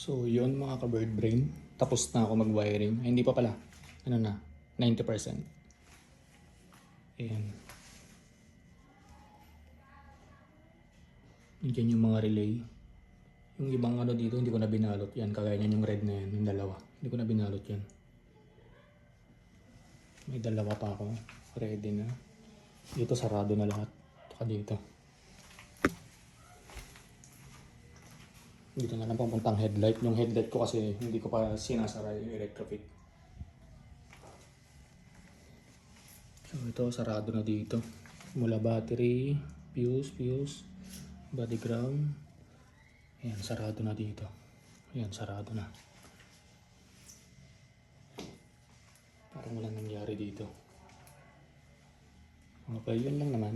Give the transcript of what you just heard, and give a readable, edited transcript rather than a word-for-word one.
So yun mga ka-bird brain, tapos na ako mag-wiring. Ay, hindi pa pala, ano na, 90%. Ayan. Diyan yung mga relay. Yung ibang ano dito, hindi ko na binalot yan. Kagaya niyan yung red na yan, yung dalawa. Hindi ko na binalot yan. May dalawa pa ako. Ready na. Dito sarado na lahat. Saka dito. Dito na lang papuntang headlight. Yung headlight ko kasi hindi ko pa sinasara yung electrofit. So ito sarado na dito. Mula battery, fuse, body ground. Ayan, sarado na dito. Ayan, sarado na. Parang walang nangyari dito. Okay, yun lang naman.